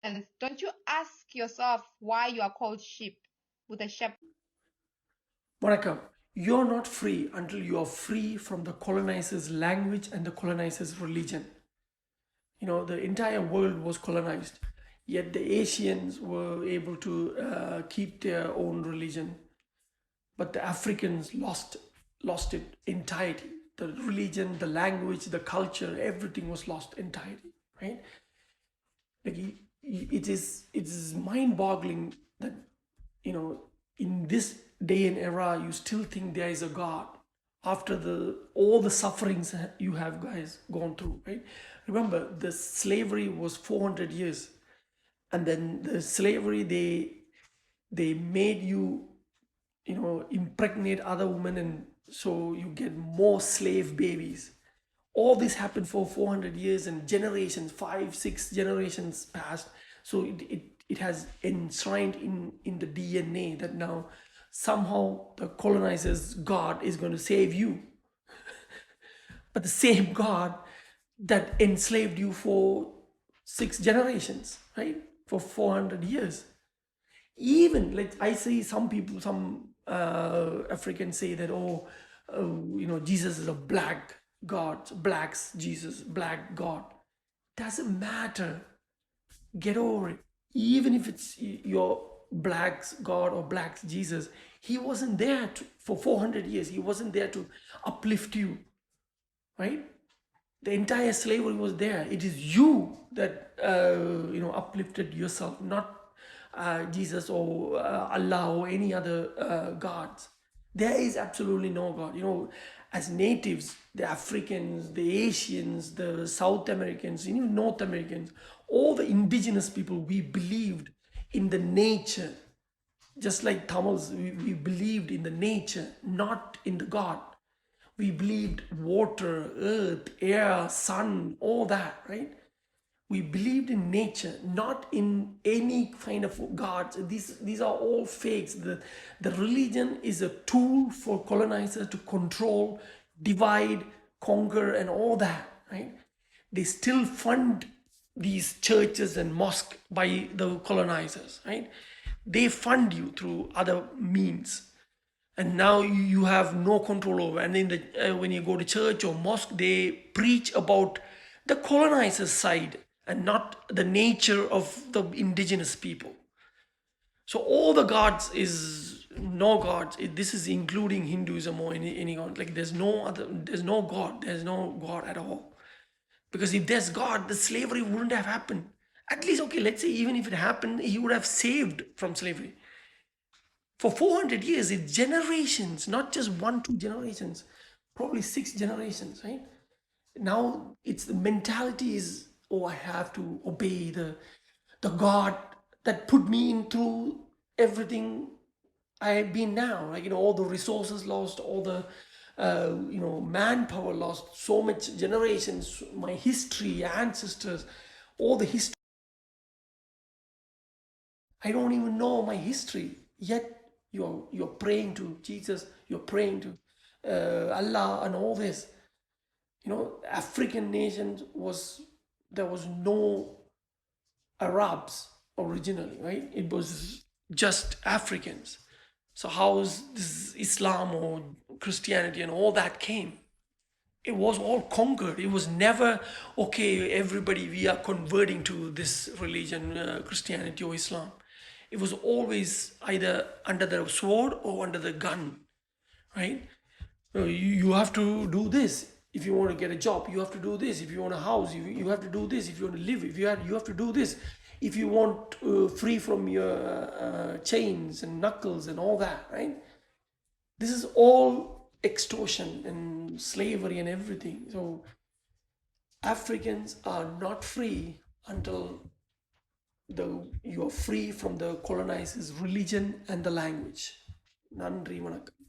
And don't you ask yourself why you are called sheep with a shepherd? Vanakkam, you're not free until you are free from the colonizer's language and the colonizer's religion. The entire world was colonized, yet the Asians were able to keep their own religion, but the Africans lost it entirety. The religion, the language, the culture, everything was lost entirely, right? Like it is mind-boggling that you know in this day and era you still think there is a God after the all the sufferings you have guys gone through, right? Remember, the slavery was 400 years, and then the slavery, they made you impregnate other women, and so you get more slave babies. All this happened for 400 years, and generations, 5 6 generations passed. So it has enshrined in the DNA that now somehow the colonizer's God is going to save you, but the same God that enslaved you for 6 generations, right, for 400 years. Even like I see some people, some Africans say that, oh, Jesus is a black God, blacks Jesus, black God. Doesn't matter. Get over it. Even if it's your black's God or black's Jesus, he wasn't there for 400 years. He wasn't there to uplift you, right? The entire slavery was there. It is you that uplifted yourself, not Jesus or Allah or any other gods. There is absolutely no God. As natives, the Africans, the Asians, the South Americans, even North Americans, all the indigenous people, we believed in the nature. Just like Tamils, we believed in the nature, not in the God. We believed water, earth, air, sun, all that, right? We believed in nature, not in any kind of gods. These are all fakes. The religion is a tool for colonizers to control, divide, conquer, and all that, right? They still fund these churches and mosques by the colonizers, right? They fund you through other means, and now you have no control over. And in the when you go to church or mosque, they preach about the colonizer's side and not the nature of the indigenous people. So all the gods is no gods. This is including Hinduism or any god. Like there's no god, there's no god at all. Because if there's God, the slavery wouldn't have happened. At least, okay, let's say even if it happened, he would have saved from slavery. For 400 years, it's generations, not just 1 2 generations, probably 6 generations, right? Now it's the mentality is, oh, I have to obey the God that put me in through everything I have been now. Like, all the resources lost, all the manpower lost, so much generations, my history, ancestors, all the history. I don't even know my history. Yet you're praying to Jesus, you're praying to Allah and all this. African nations there was no Arabs originally, right? It was just Africans. So how is this Islam or Christianity and all that came? It was all conquered. It was never, okay, everybody, we are converting to this religion, Christianity or Islam. It was always either under the sword or under the gun, right? You have to do this. If you want to get a job, you have to do this. If you want a house, you have to do this. If you want to live, you have to do this. If you want free from your chains and knuckles and all that, right? This is all extortion and slavery and everything. So Africans are not free until you are free from the colonizer's religion and the language. Nandri vanakkam.